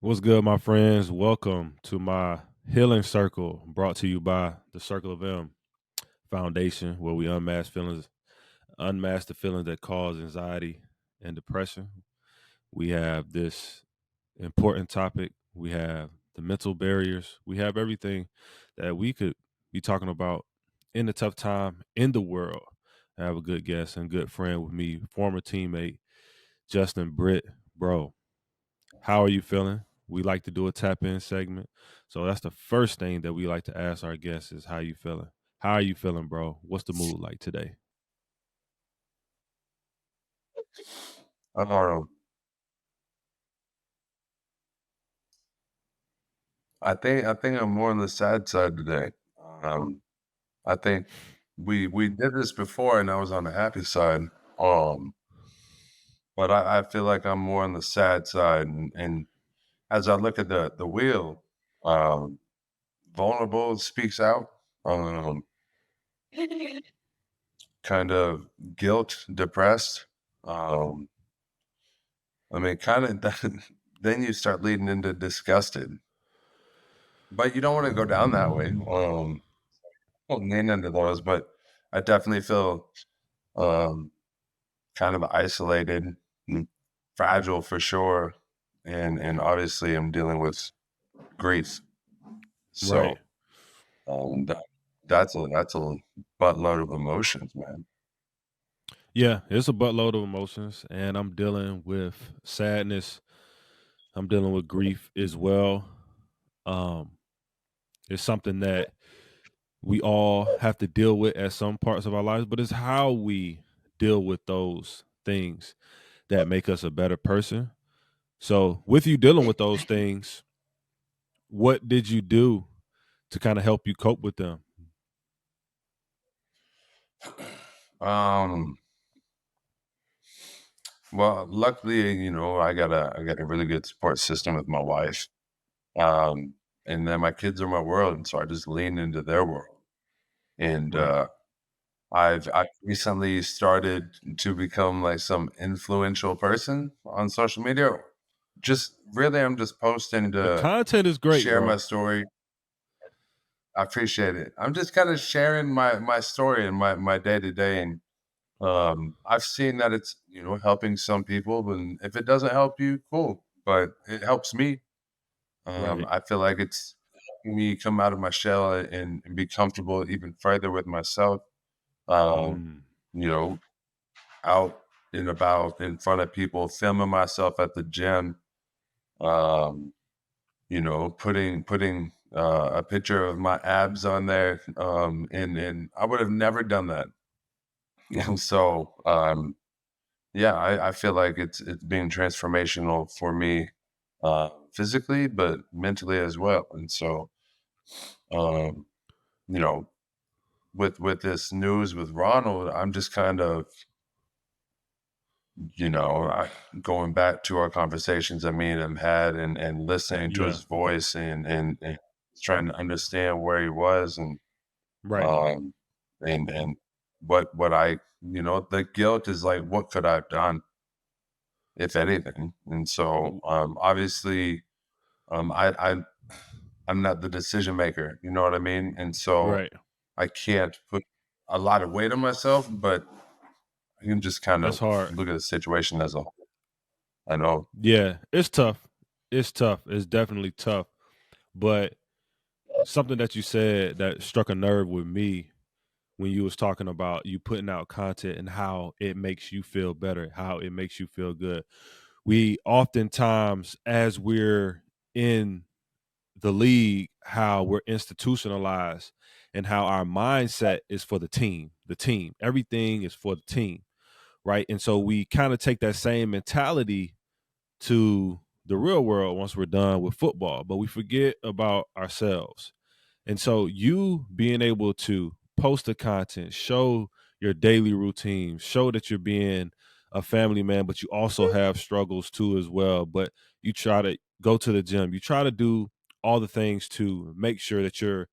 What's good, my friends? Welcome to my healing circle brought to you by the Circle of M Foundation, where we unmask the feelings that cause anxiety and depression. We have this important topic. We have the mental barriers. We have everything that we could be talking about in the tough time in the world. I have a good guest and good friend with me, former teammate Justin Britt. Bro, how are you feeling? We like to do a tap in segment. So that's the first thing that we like to ask our guests is how you feeling? How are you feeling, bro? What's the mood like today? I don't know. I think I'm more on the sad side today. Um, I think we did this before, and I was on the happy side. Um, but I feel like I'm more on the sad side, and as I look at the wheel, um, vulnerable speaks out. Um, kind of guilt, depressed. Um, I mean, kind of. Then you start leading into disgusted, but you don't want to go down that way. Won't lean into those, but I definitely feel um, kind of isolated, and fragile for sure, and obviously I'm dealing with grief. Right. So that that's a buttload of emotions, man. Yeah, it's a buttload of emotions, and I'm dealing with sadness. I'm dealing with grief as well. Um, it's something that we all have to deal with at some parts of our lives, but it's how we deal with those things that make us a better person. So, with you dealing with those things, what did you do to kind of help you cope with them? Um, well, luckily, I got a really good support system with my wife. Um, and then my kids are my world, and so I just lean into their world. And Right. I've recently started to become like some influential person on social media. Just really, I'm just posting The to content is great, share my bro. story. I appreciate it. I'm just kind of sharing my story and my day to day, and I've seen that it's helping some people, and if it doesn't help you, cool, but it helps me. Right. I feel like it's helping me come out of my shell and be comfortable even further with myself. Um, Mm. you know, out and about in front of people, filming myself at the gym, um, putting a picture of my abs on there, and I would have never done that. And so, yeah, I feel like it's being transformational for me, physically, but mentally as well. And so, um, you know, with this news with Ronald, I'm just kind of going back to our conversations that me and him had and listening to Yeah. his voice and trying to understand where he was Right. um and what I the guilt is like what could I have done if anything. And so W- obviously I'm not the decision maker, you know what I mean? And so Right. I can't put a lot of weight on myself, but I can just kind That's of hard. look at the situation as a whole. I know. Yeah. It's tough. It's tough. It's definitely tough. But something that you said that struck a nerve with me when you was talking about you putting out content and how it makes you feel better, how it makes you feel good. We oftentimes, as we're in the league, how we're institutionalized and how our mindset is for the team. Everything is for the team, right? And so we kind of take that same mentality to the real world once we're done with football, but we forget about ourselves. And so you being able to post the content, show your daily routine, show that you're being a family man, but you also have struggles too as well. But you try to go to the gym, you try to do all the things to make sure that you're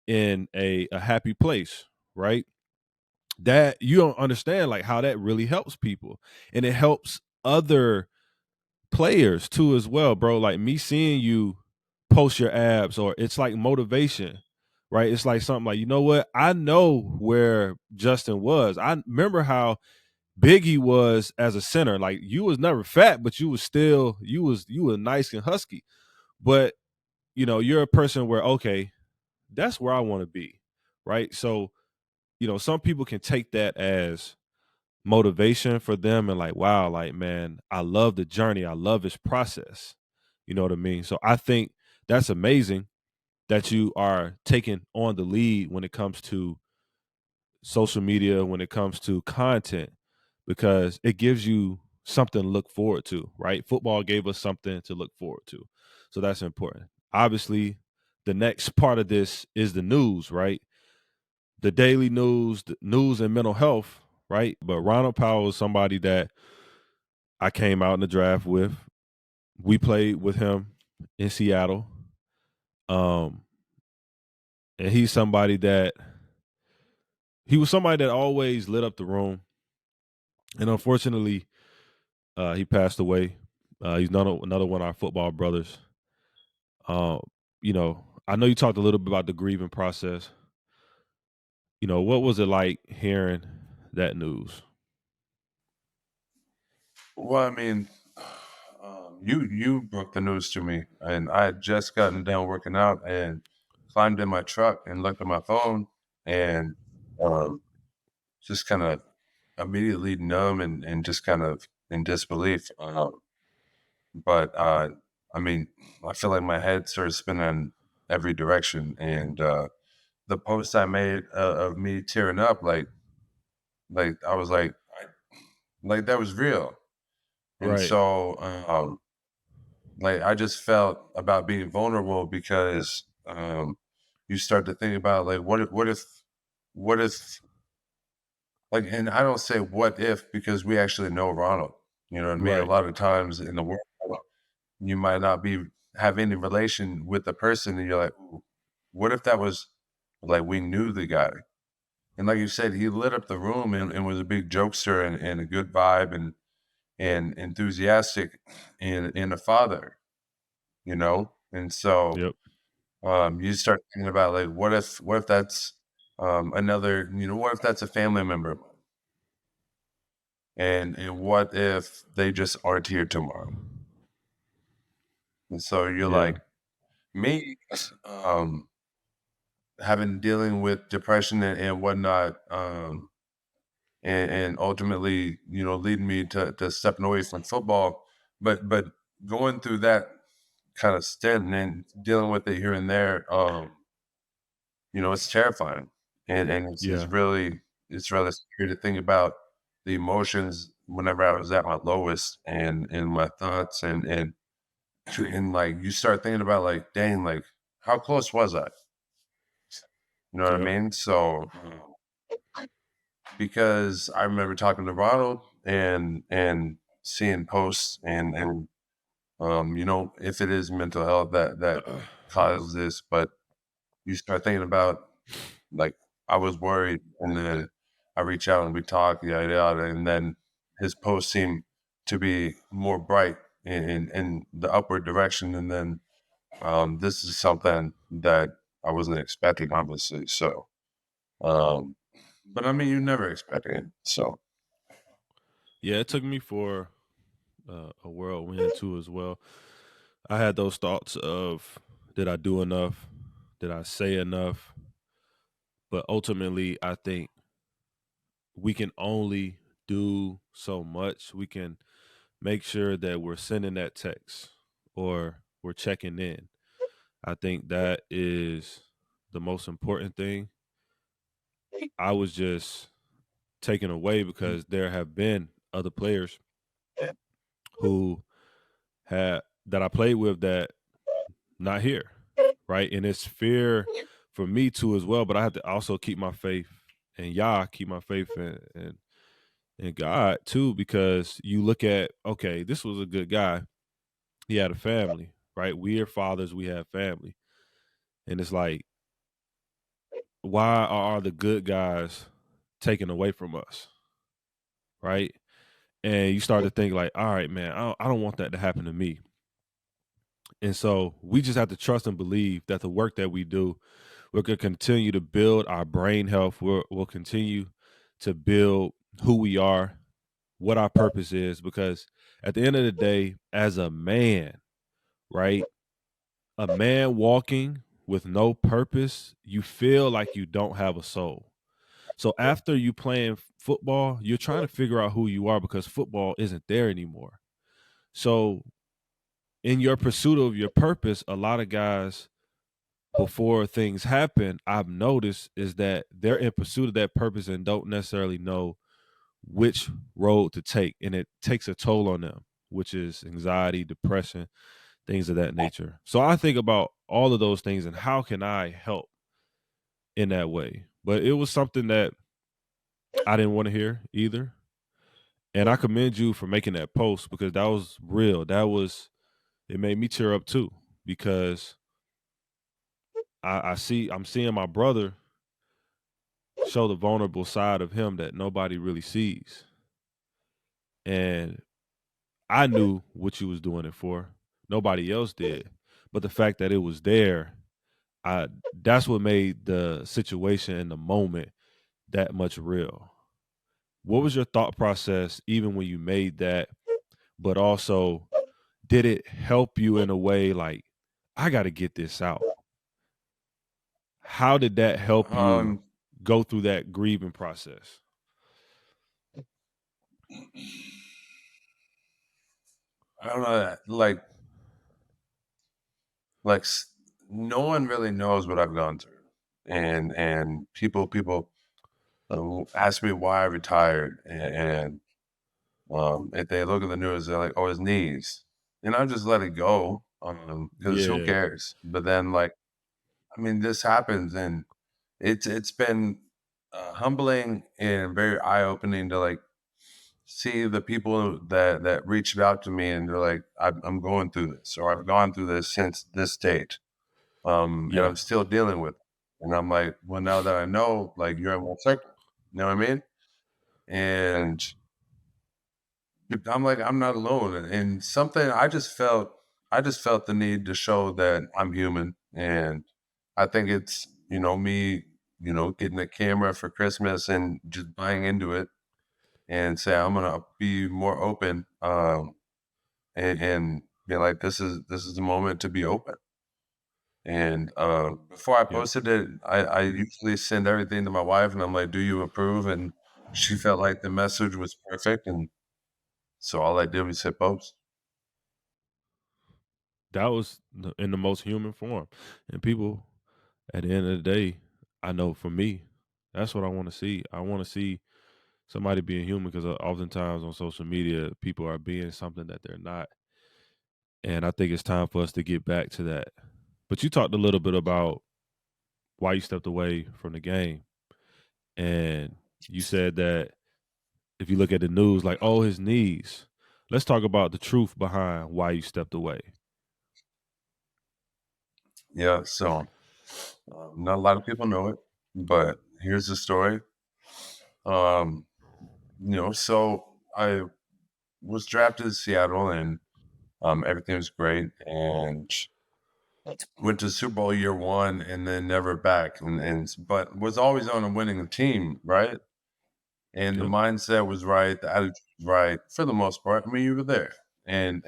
in a happy place, right? That you don't understand like how that really helps people. And it helps other players too as well, bro. Like me seeing you post your abs, or it's like motivation, right? It's like something like, you know what? I know where Justin was. I remember how big he was as a center. Like you was never fat, but you were nice and husky. But you're a person where, okay, that's where I want to be, right? So some people can take that as motivation for them and like, wow, like, man, I love the journey. I love this process. You know what I mean? So I think that's amazing that you are taking on the lead when it comes to social media, when it comes to content, because it gives you something to look forward to, right? Football gave us something to look forward to. So that's important. Obviously, the next part of this is the news, right? The daily news, the news and mental health, right? But Ronald Powell is somebody that I came out in the draft with. We played with him in Seattle. Um, and he was somebody that always lit up the room. And unfortunately, he passed away. He's another one of our football brothers. Um, I know you talked a little bit about the grieving process. What was it like hearing that news? Well, I mean, you broke the news to me, and I had just gotten done working out and climbed in my truck and looked at my phone and um, just kind of immediately numb and just kind of in disbelief. But I mean, I feel like my head started spinning in every direction, and the post I made of me tearing up, like I was like that was real, and Right, so like I just felt about being vulnerable because you start to think about like what if like, and I don't say what if because we actually know Ronald. You know what I mean? A right, lot of times in the world, you might not be have any relation with the person, and you're like, "Ooh, what if that was like we knew the guy?" And like you said, he lit up the room and was a big jokester and a good vibe and enthusiastic and a father, you know? And so yep, you start thinking about like what if that's another, what if that's a family member? And what if they just aren't here tomorrow? And so you're yeah, like, me, um, having dealing with depression and whatnot, and ultimately, leading me to stepping away from football. But going through that kind of stint and then dealing with it here and there, it's terrifying. And it's yeah, really scary to think about the emotions whenever I was at my lowest and my thoughts and like you start thinking about like, dang, like how close was I? You know what I yep, mean? So because I remember talking to Ronald and seeing posts and if it is mental health that causes this, but you start thinking about like I was worried and then I reach out and we talk, yada yada, and then his posts seem to be more bright in the upward direction and then this is something that I wasn't expecting, obviously. So um but I mean you never expecting it. So yeah. It took me for a whirlwind too as well. I had those thoughts of, did I do enough? Did I say enough? But ultimately, I think we can only do so much. We can make sure that we're sending that text or we're checking in. I think that is the most important thing. I was just taken away because there have been other players who had that I played with that not here, right? And it's fear for me too as well. But I have to also keep my faith in Yah, keep my faith in God too, because you look at, okay, this was a good guy. He had a family, right? We are fathers, we have family. And it's like, why are the good guys taken away from us? Right. and you start to think like, all right, man, I don't want that to happen to me. And so we just have to trust and believe that the work that we do, we're going to continue to build our brain health. We'll continue to build who we are, what our purpose is, because at the end of the day, as a man, right, a man walking with no purpose, you feel like you don't have a soul. So after you playing football, you're trying to figure out who you are because football isn't there anymore. So in your pursuit of your purpose, a lot of guys before things happen, I've noticed is that they're in pursuit of that purpose and don't necessarily know which road to take. And it takes a toll on them, which is anxiety, depression, things of that nature. So I think about all of those things and how can I help in that way. But it was something that I didn't want to hear either. And I commend you for making that post because that was real. It made me tear up too because I'm seeing my brother show the vulnerable side of him that nobody really sees. And I knew what you was doing it for. Nobody else did. But the fact that it was there, I that's what made the situation in the moment that much real. What was your thought process even when you made that? But also, did it help you in a way like, I got to get this out? How did that help you Um, go through that grieving process? I don't know, like no one really knows what I've gone through, and people ask me why I retired, and if they look at the news, they're like, "Oh, his knees," and I just let it go, because who Yeah, cares? But then, like, I mean, this happens, and it's been humbling and very eye opening to like see the people that reached out to me and they're like, I'm going through this, or I've gone through this since this date, and I'm yeah, still dealing with it. And I'm like, well, now that I know, like, you're in one circle, you know what I mean? And I'm like, I'm not alone. And something I just felt the need to show that I'm human. And I think it's, me, getting a camera for Christmas and just buying into it and say, I'm going to be more open. And be like, this is the moment to be open. And before I yeah. posted it, I usually send everything to my wife, and I'm like, "Do you approve?" And she felt like the message was perfect, and so all I did was hit post. That was in the most human form. And people, at the end of the day, I know for me, that's what I want to see. I want to see somebody being human because oftentimes on social media, people are being something that they're not. And I think it's time for us to get back to that. But you talked a little bit about why you stepped away from the game. And you said that if you look at the news, like, oh, his knees. Let's talk about the truth behind why you stepped away. Yeah, so not a lot of people know it, but here's the story. Um, so I was drafted to Seattle, and everything was great, and went to Super Bowl year one, and then never back, and but was always on a winning team, right? And the Yep. mindset was right, the attitude was right for the most part. I mean, you were there, and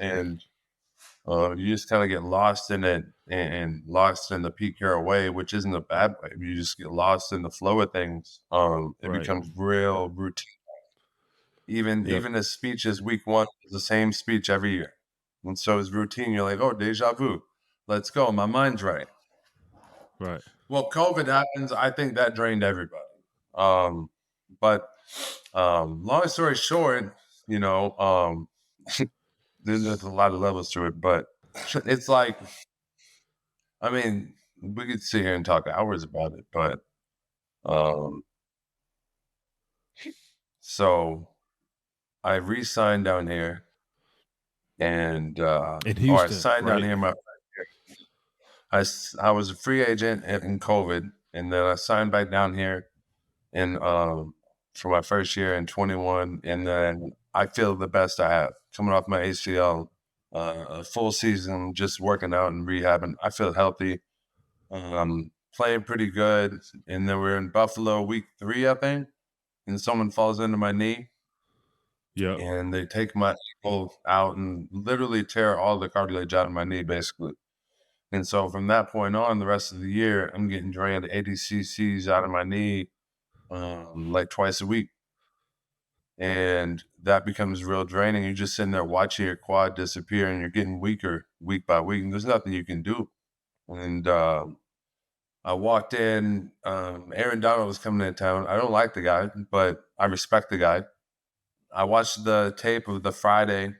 you just kind of get lost in it and lost in the peak your way, which isn't a bad way. You just get lost in the flow of things. It Right. becomes real routine. Even Yep. even his speeches week one is the same speech every year, and so it's routine. You're like, oh, deja vu. Let's go. My mind's right. Right. Well, COVID happens. I think that drained everybody. But long story short, you know, um, there's a lot of levels to it, but it's like, I mean, we could sit here and talk hours about it, but um, so I re-signed down here, and In or I Houston, signed down right? here. I was a free agent in COVID, and then I signed back down here in for my first year in 21, and then I feel the best I have coming off my ACL, a full season just working out and rehabbing. I feel healthy, playing pretty good. And then we're in Buffalo week 3, I think, and someone falls into my knee Yep. and they take my ankle out and literally tear all the cartilage out of my knee, basically. And so from that point on, the rest of the year, I'm getting drained 80 cc's out of my knee like twice a week. And that becomes real draining. You're just sitting there watching your quad disappear and you're getting weaker week by week. And there's nothing you can do. And I walked in, Aaron Donald was coming into town. I don't like the guy, but I respect the guy. I watched the tape of the Friday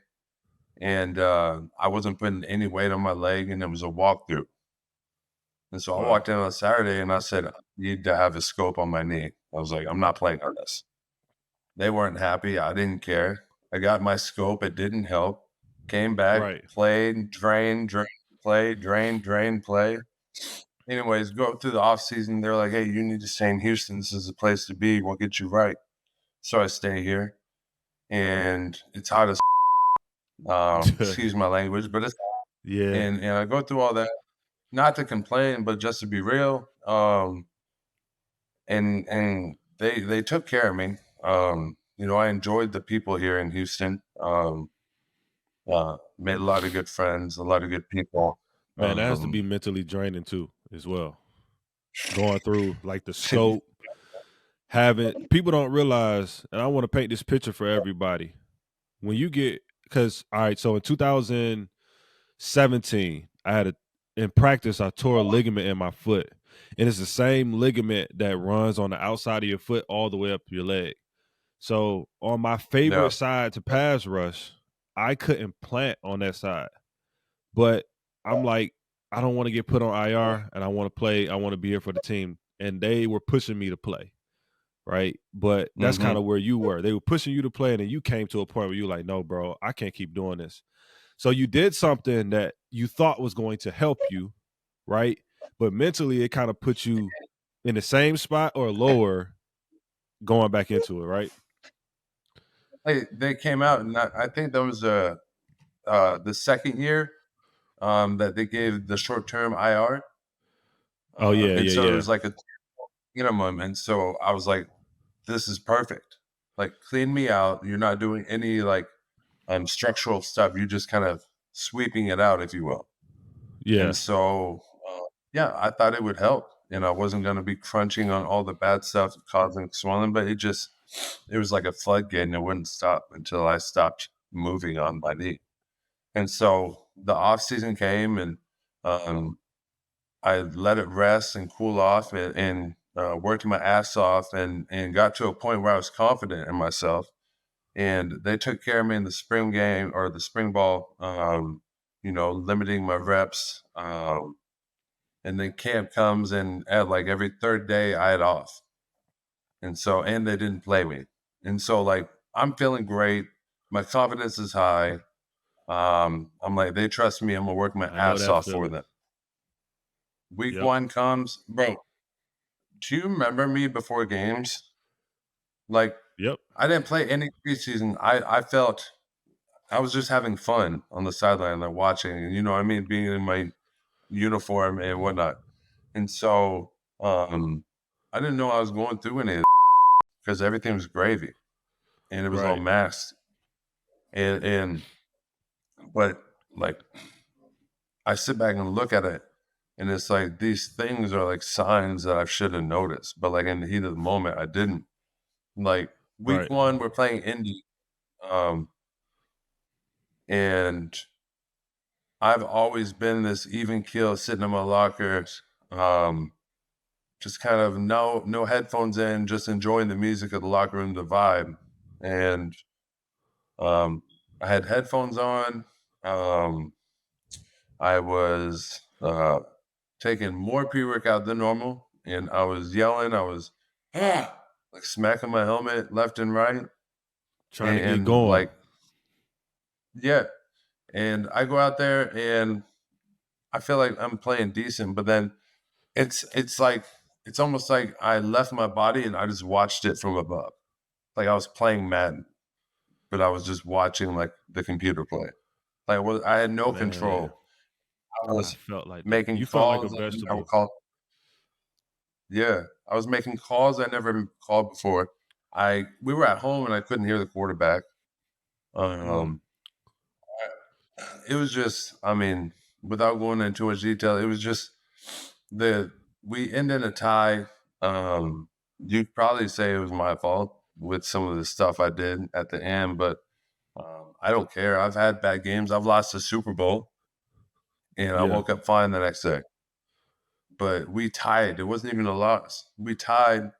and I wasn't putting any weight on my leg and it was a walkthrough. And so I Wow. walked in on Saturday and I said, I need to have a scope on my knee. I was like, I'm not playing on this. They weren't happy. I didn't care. I got my scope. It didn't help. Came back, Right. played, drain, play, drain, play. Anyways, go through the off season. They're like, hey, you need to stay in Houston. This is the place to be. We'll get you right. So I stay here. And it's hot as excuse my language, but it's Yeah. and I go through all that, not to complain, but just to be real. And they took care of me. I enjoyed the people here in Houston. Made a lot of good friends, a lot of good people. Man, that has to be mentally draining too, as well. Going through like the scope, having people don't realize, and I want to paint this picture for everybody. When you get, because all right, so in 2017, in practice, I tore a ligament in my foot, and it's the same ligament that runs on the outside of your foot all the way up your leg. So on my Yeah. favorite side to pass rush, I couldn't plant on that side. But I'm like, I don't want to get put on IR and I want to play. I want to be here for the team. And they were pushing me to play. Right. But that's Mm-hmm. kind of where you were. They were pushing you to play. And then you came to a point where you're like, no, bro, I can't keep doing this. So you did something that you thought was going to help you. Right. But mentally, it kind of put you in the same spot or lower going back into it. Right. They came out, and I think that was the second year that they gave the short term IR, Oh, yeah. and Yeah. so it Yeah. was like a minimum, and so I was like, "This is perfect. Like, clean me out. You're not doing any like structural stuff. You're just kind of sweeping it out, if you will." And Yeah. so, yeah, I thought it would help. And I wasn't going to be crunching on all the bad stuff causing swelling, but it was like a floodgate and it wouldn't stop until I stopped moving on my knee. And so the off season came and um, I let it rest and cool off and worked my ass off and got to a point where I was confident in myself. And they took care of me in the spring game or the spring ball, limiting my reps. And then camp comes and at like every third day I had off. And they didn't play me. And so like I'm feeling great. My confidence is high. I'm like, they trust me. I'm gonna work my I know ass that off for feeling. them. Week Yep. 1 comes, bro. Do you remember me before games? Like Yep. I didn't play any preseason. I felt I was just having fun on the sideline, like watching, and you know what I mean, being in my uniform and whatnot. And so I didn't know I was going through any of it because everything was gravy and it was all Right. masked. And but like I sit back and look at it and it's like these things are like signs that I should have noticed. But like in the heat of the moment, I didn't. Like week Right. 1, we're playing Indy. Um, and I've always been this even keel sitting in my locker, um, just kind of no headphones in, just enjoying the music of the locker room, the vibe. And I had headphones on. Um, I was taking more pre-workout than normal, and I was yelling. I was like smacking my helmet left and right, Trying to get and going. like yeah. And I go out there and I feel like I'm playing decent, but then it's like it's almost like I left my body and I just watched it from above, like I was playing Madden. but I was just watching like the computer play. Like I had no Man, control. I I was felt like that. making You felt like a calls I never vegetable. called. Yeah, I was making calls I never called before. We were at home and I couldn't hear the quarterback. Mm, Um, it was just, I mean, without going into too much detail, it was just the we ended a tie. You'd probably say it was my fault with some of the stuff I did at the end, but I don't care. I've had bad games. I've lost the Super Bowl, and I yeah, woke up fine the next day. But we tied. It wasn't even a loss. We tied.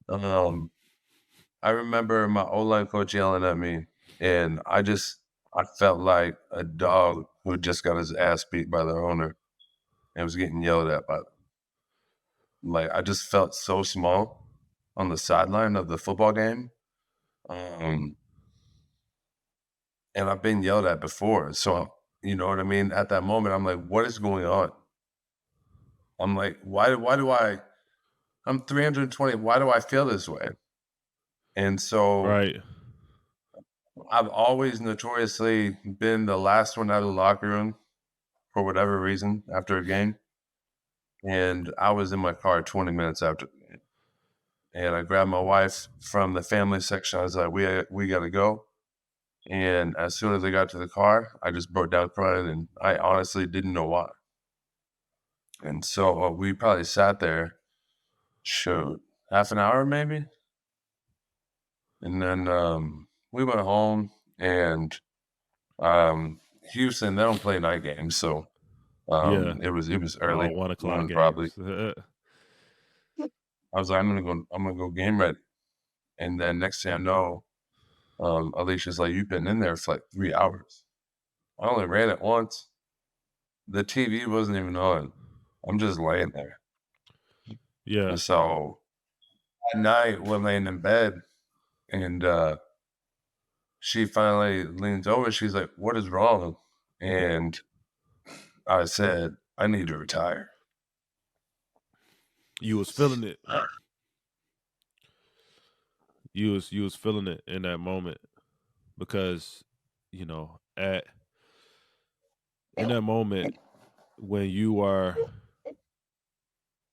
Um, I remember my O-line coach yelling at me, and I felt like a dog who just got his ass beat by their owner and was getting yelled at by them. Like I just felt so small on the sideline of the football game. Um, and I've been yelled at before. So you know what I mean? At that moment, I'm like, what is going on? I'm like, why do I'm 320, why do I feel this way? And so right. I've always notoriously been the last one out of the locker room for whatever reason after a game. And I was in my car 20 minutes after the game. And I grabbed my wife from the family section. I was like, we got to go. And as soon as I got to the car, I just broke down crying. And I honestly didn't know why. And so we probably sat there, shoot, half an hour maybe. And then we went home and Houston, they don't play night games. So Yeah, it was early, all 1 o'clock one probably. games. I was like, I'm gonna go game ready. And then next thing I know, Alicia's like, you've been in there for like 3 hours. I only ran it once. The TV wasn't even on. I'm just laying there. Yeah, And so at night, we're laying in bed, and she finally leans over. She's like, "What is wrong?" And I said, "I need to retire." you was feeling it. You was feeling it in that moment because at in that moment when you are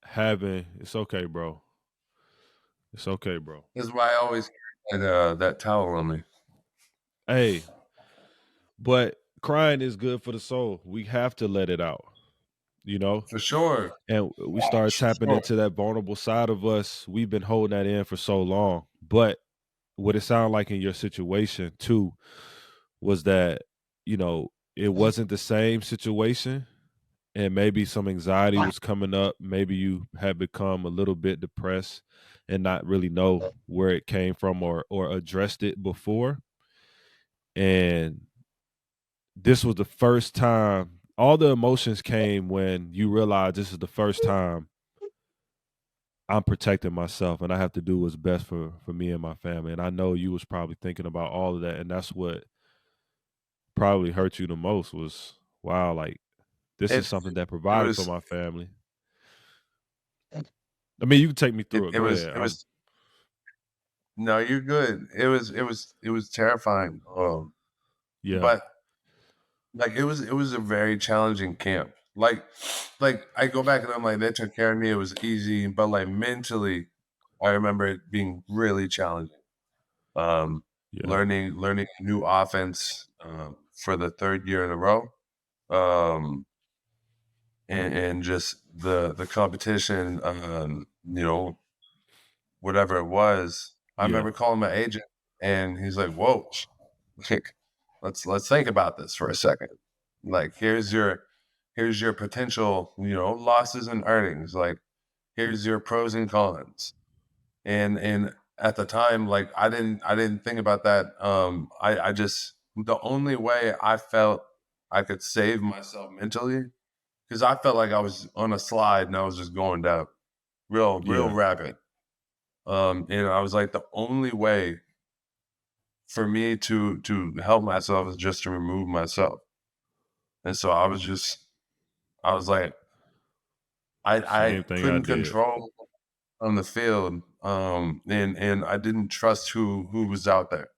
having it's okay, bro. It's okay, bro. This is why I always carry that towel on me. Hey, but crying is good for the soul. We have to let it out, you know? For sure. And we start For tapping sure. into that vulnerable side of us. We've been holding that in for so long. But what it sounded like in your situation too was that, it wasn't the same situation and maybe some anxiety was coming up. Maybe you had become a little bit depressed and not really know where it came from or addressed it before. And this was the first time all the emotions came when you realize this is the first time I'm protecting myself and I have to do what's best for me and my family. And I know you was probably thinking about all of that. And that's what probably hurt you the most was wow, like this is It something that it provided for was my family. I mean, you can take me through it. Go ahead. it was no, you're good. It was terrifying. Yeah, But like it was a very challenging camp. Like I go back and I'm like, they took care of me. It was easy, but like mentally, I remember it being really challenging. Um, yeah, learning new offense for the third year in a row, um, and just the competition. You know, whatever it was. I yeah, remember calling my agent, and he's like, "Whoa, like, let's think about this for a second. Like, here's your potential, losses and earnings. Like, here's your pros and cons." And at the time, like I didn't think about that. I just the only way I felt I could save myself mentally because I felt like I was on a slide and I was just going down real yeah, rapid. And I was like, the only way for me to help myself is just to remove myself. And so I was like, I same thing I couldn't did. control on the field, and I didn't trust who was out there.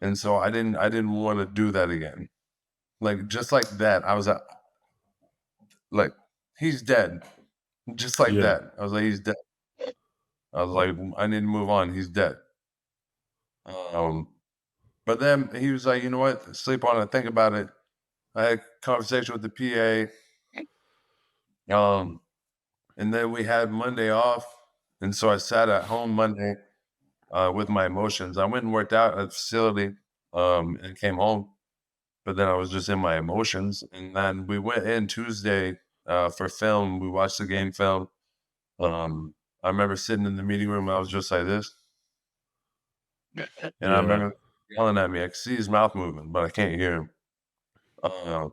And so I didn't want to do that again. Like just like that, I was like, he's dead. Just like Yeah. that. I was like, he's dead. I was like, I need to move on. He's dead. Um, but then he was like, you know what? Sleep on it. Think about it. I had a conversation with the PA. And then we had Monday off. And so I sat at home Monday with my emotions. I went and worked out at the facility and came home. But then I was just in my emotions. And then we went in Tuesday for film. We watched the game film. I remember sitting in the meeting room. I was just like this. And I Yeah. remember yelling at me. I could see his mouth moving, but I can't hear him. Uh,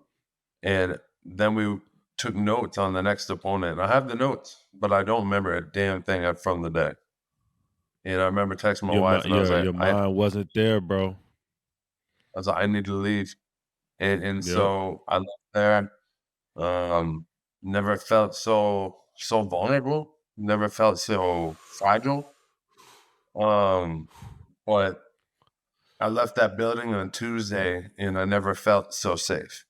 and then we took notes on the next opponent. I have the notes, but I don't remember a damn thing from the day. And I remember texting my wife, and I was like, Your mind wasn't there, bro. I need to leave. And Yep. so I left there. Um, never felt so vulnerable. Never felt so fragile. But I left that building on Tuesday, and I never felt so safe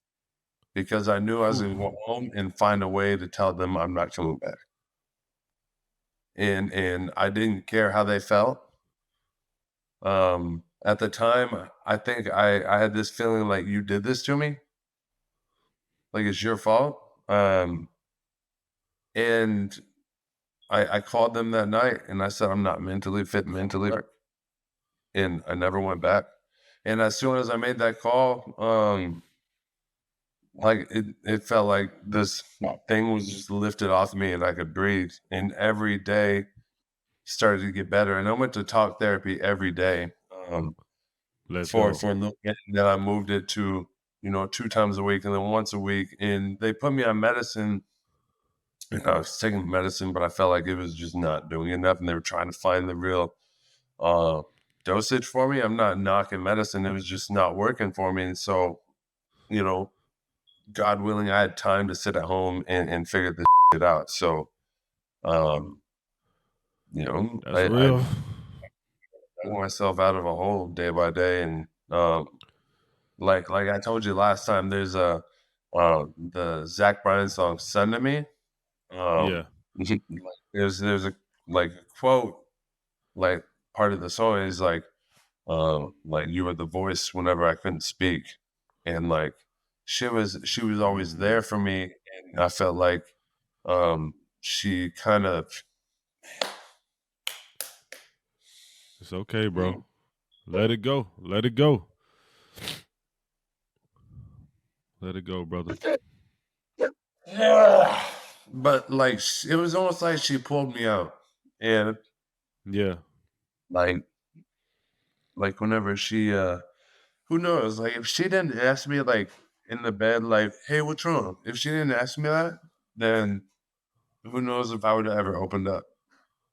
because I knew I was Whew. going to go home and find a way to tell them I'm not coming back. And I didn't care how they felt. At the time, I think I had this feeling like you did this to me, like it's your fault. And I called them that night and I said I'm not mentally fit, mentally, and I never went back. And as soon as I made that call, like it felt like this thing was just lifted off me and I could breathe. And every day started to get better. And I went to talk therapy every day. Let's For go. a little bit, and then I moved it to, 2 times a week and then once a week, and they put me on medicine, and I was taking medicine, but I felt like it was just not doing enough, and they were trying to find the real, uh, dosage for me. I'm not knocking medicine, it was just not working for me, and so, you know, God willing, I had time to sit at home and figure this shit out, so, um, That's I real. dug myself out of a hole day by day, and, like I told you last time, there's the Zach Bryan song "Send to Me." Yeah. Um, like, there's a like a quote, like part of the song is like you were the voice whenever I couldn't speak, and like she was always Mm. there for me, and I felt like she kind of It's okay, bro. Let it go. Let it go. Let it go, brother. yeah, but like it was almost like she pulled me out, and Yeah. like whenever she who knows? Like, if she didn't ask me, like, in the bed, like, "Hey, what's wrong?" If she didn't ask me that, then who knows if I would have ever opened up.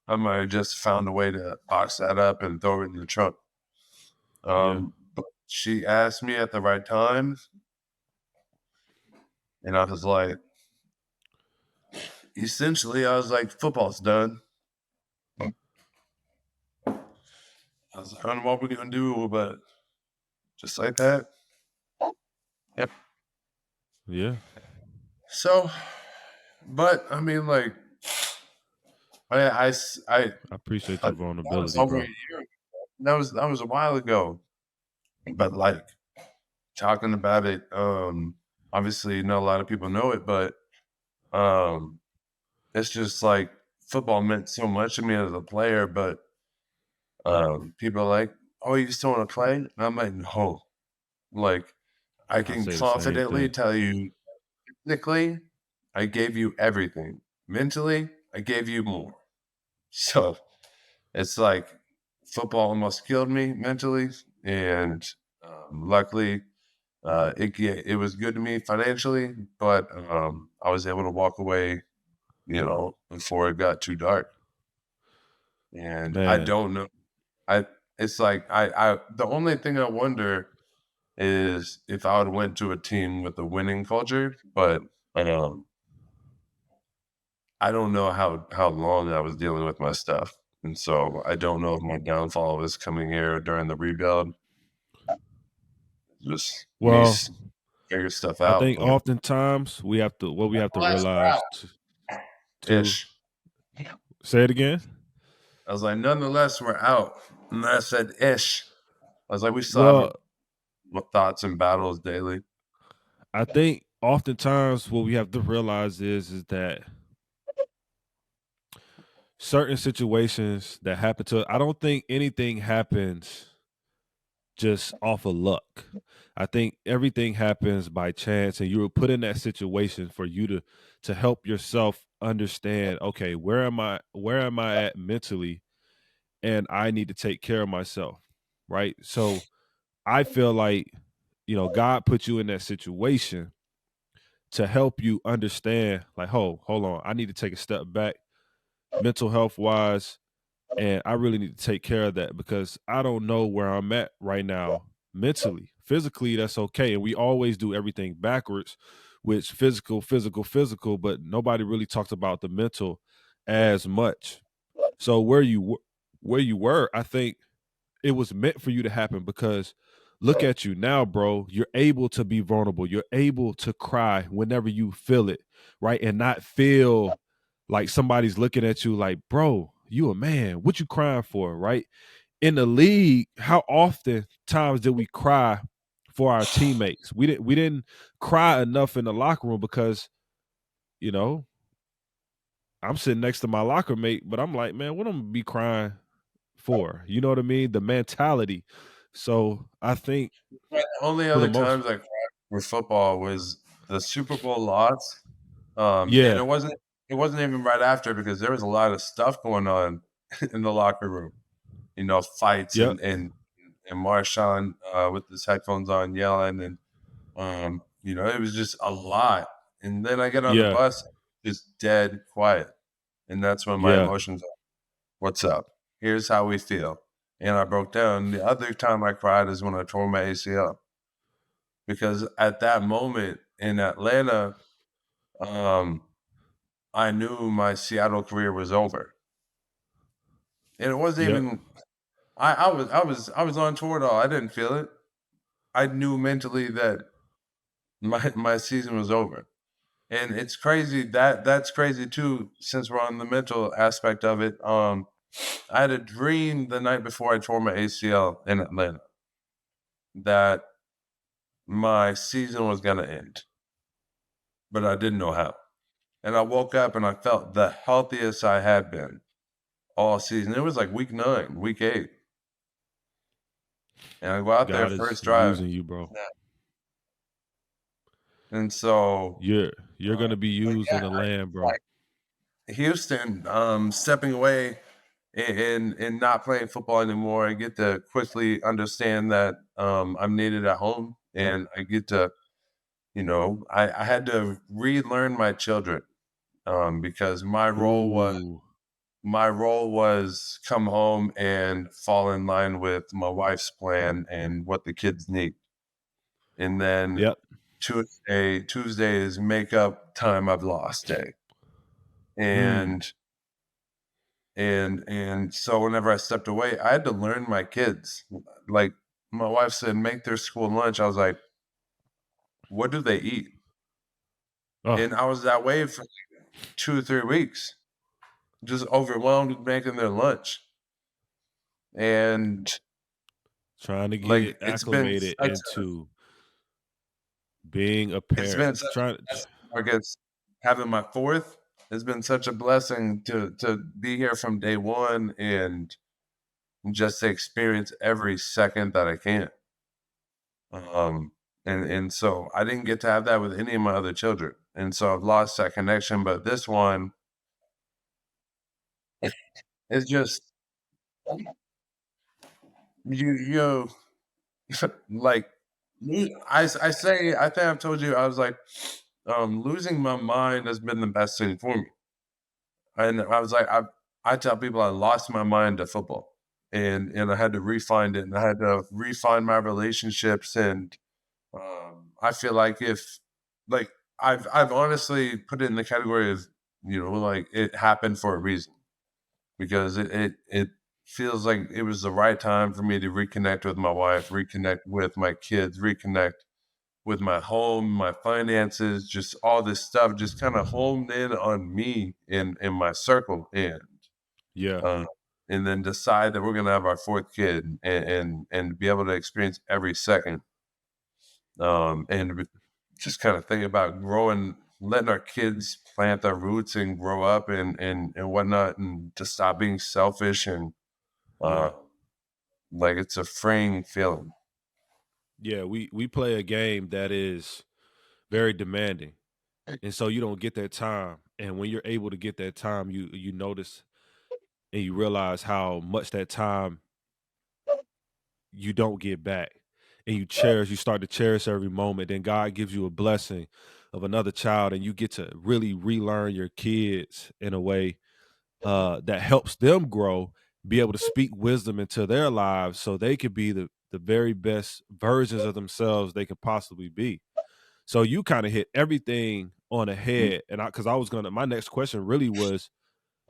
I might have just found a way to box that up and throw it in the trunk. Yeah. But she asked me at the right time, and I was like, essentially, I was like, "Football's done." I was like, "I don't know what we're gonna do," but just like that. Yep. Yeah. So, but I mean, like, I, I, s- I appreciate I your that was vulnerability, over a bro. year. That was a while ago. But like talking about it, obviously not a lot of people know it, but um it's just like football meant so much to me as a player, but people are like, "Oh, you still want to play?" And I'm like, "No." Like I I can say the same confidently thing. tell you, physically, I gave you everything. Mentally, I gave you more. So it's like football almost killed me mentally, and luckily, it was good to me financially, but I was able to walk away, before it got too dark. And I Man, don't know. I It's like I the only thing I wonder is if I would went to a team with a winning culture, but um, I don't know how long I was dealing with my stuff, and so I don't know if my downfall was coming here during the rebuild. just me Well, figure stuff I out, think but oftentimes we have to unless we're realize out to ish. say it again. I was like, nonetheless, we're out. And then I said ish. I was like, we still have Well, our thoughts and battles daily. I think oftentimes what we have to realize is that certain situations that happen to I don't think anything happens just off of luck. I think everything happens by chance and you were put in that situation for you to help yourself understand, okay, where am I at mentally and I need to take care of myself, right? So I feel like, God put you in that situation to help you understand, like, hold on, I need to take a step back, mental health wise, and I really need to take care of that because I don't know where I'm at right now mentally. Physically, that's okay. And we always do everything backwards, which physical, but nobody really talks about the mental as much. So where you were, I think it was meant for you to happen because look at you now, bro. You're able to be vulnerable. You're able to cry whenever you feel it, right? And not feel like somebody's looking at you like, bro, you a man. What you crying for, right? In the league, how often times did we cry for our teammates? We didn't cry enough in the locker room because, you know, I'm sitting next to my locker mate, but I'm like, man, what am I be crying for? You know what I mean? The mentality. So I think The only for the other most, times I cried for football was the Super Bowl loss. And yeah, it wasn't even right after because there was a lot of stuff going on in the locker room. Fights yep, and Marshawn with his headphones on yelling and it was just a lot. And then I get on the yeah, bus, just dead quiet. And that's when my yeah, emotions are, what's up? Here's how we feel. And I broke down. The other time I cried is when I tore my ACL. Because at that moment in Atlanta, um, I knew my Seattle career was over. And it wasn't yep, even I was on tour at all. I didn't feel it. I knew mentally that my season was over. And it's crazy that's crazy too, since we're on the mental aspect of it. I had a dream the night before I tore my ACL in Atlanta that my season was gonna end, but I didn't know how. And I woke up and I felt the healthiest I had been all season. It was like week 9, week 8. And I go out there God is first drive. using you, bro. And so, You're gonna be but used yeah, in the land, bro. like Houston, stepping away and not playing football anymore, I get to quickly understand that I'm needed at home, and I get to, I had to relearn my children because Ooh, my role was come home and fall in line with my wife's plan and what the kids need, and then yep, Tuesday is make up time I've lost day, mm, and so whenever I stepped away, I had to learn my kids. Like my wife said, make their school lunch. I was like, what do they eat? oh, And I was that way for 2 or 3 weeks, just overwhelmed with making their lunch. And trying to like get acclimated into being a it's been parent. such Trying, a blessing. I guess having my fourth has been such a blessing to be here from day one and just to experience every second that I can. Um, and so I didn't get to have that with any of my other children, and so I've lost that connection. But this one, it's just you like I think I've told you I was like losing my mind has been the best thing for me, and I was like I tell people I lost my mind to football, and I had to refine it, and I had to refine my relationships and I feel like if like I've honestly put it in the category of like it happened for a reason because it feels like it was the right time for me to reconnect with my wife, reconnect with my kids, reconnect with my home, my finances, just all this stuff just kind of honed in on me in my circle, Yeah. uh, and then decide that we're gonna have our fourth kid and be able to experience every second. And just kind of thinking about growing, letting our kids plant their roots and grow up and whatnot, and to stop being selfish and Yeah. uh, like it's a freeing feeling. Yeah. We play a game that is very demanding. And so you don't get that time. And when you're able to get that time, you notice and you realize how much that time you don't get back. And you start to cherish every moment. Then God gives you a blessing of another child, and you get to really relearn your kids in a way that helps them grow, be able to speak wisdom into their lives so they could be the very best versions of themselves they could possibly be. So you kind of hit everything on the head. And because I was my next question really was,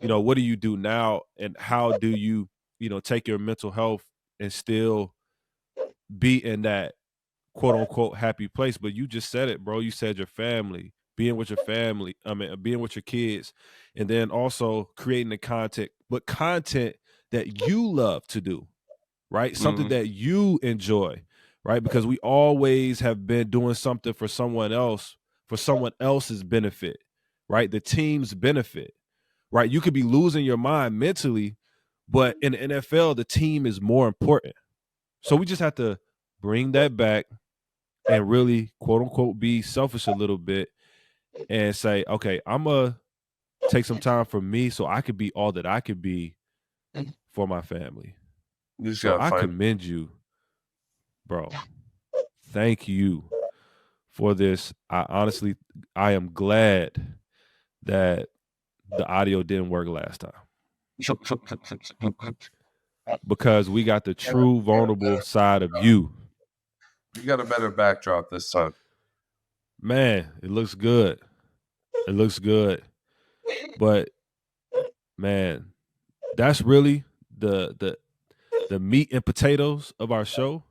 what do you do now, and how do you, take your mental health and still be in that quote unquote happy place? But you just said it, bro. You said your family, being with your family, being with your kids, and then also creating the content, but content that you love to do, right? Something Mhm. that you enjoy, right? Because we always have been doing something for someone else's benefit, right? The team's benefit, right? You could be losing your mind mentally, but in the NFL, the team is more important. So we just have to bring that back and really, quote unquote, be selfish a little bit and say, okay, I'm going to take some time for me so I could be all that I could be for my family. You just So gotta I find. commend you, bro. Thank you for this. I am glad that the audio didn't work last time because we got the true vulnerable side of you. You got a better backdrop this time. Man, it looks good. It looks good. But man, that's really the meat and potatoes of our show.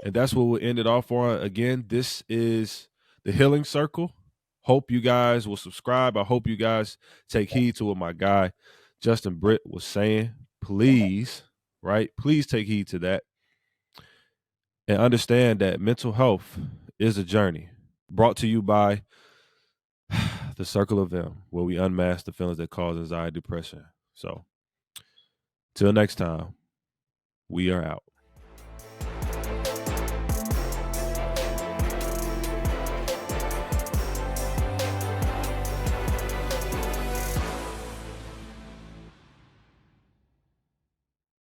And that's what we'll end it off on. Again, this is the Healing Circle. Hope you guys will subscribe. I hope you guys take heed to what my guy Justin Britt was saying. Please, right? Please take heed to that and understand that mental health is a journey brought to you by the Circle of M, where we unmask the feelings that cause anxiety, depression. So, till next time, we are out.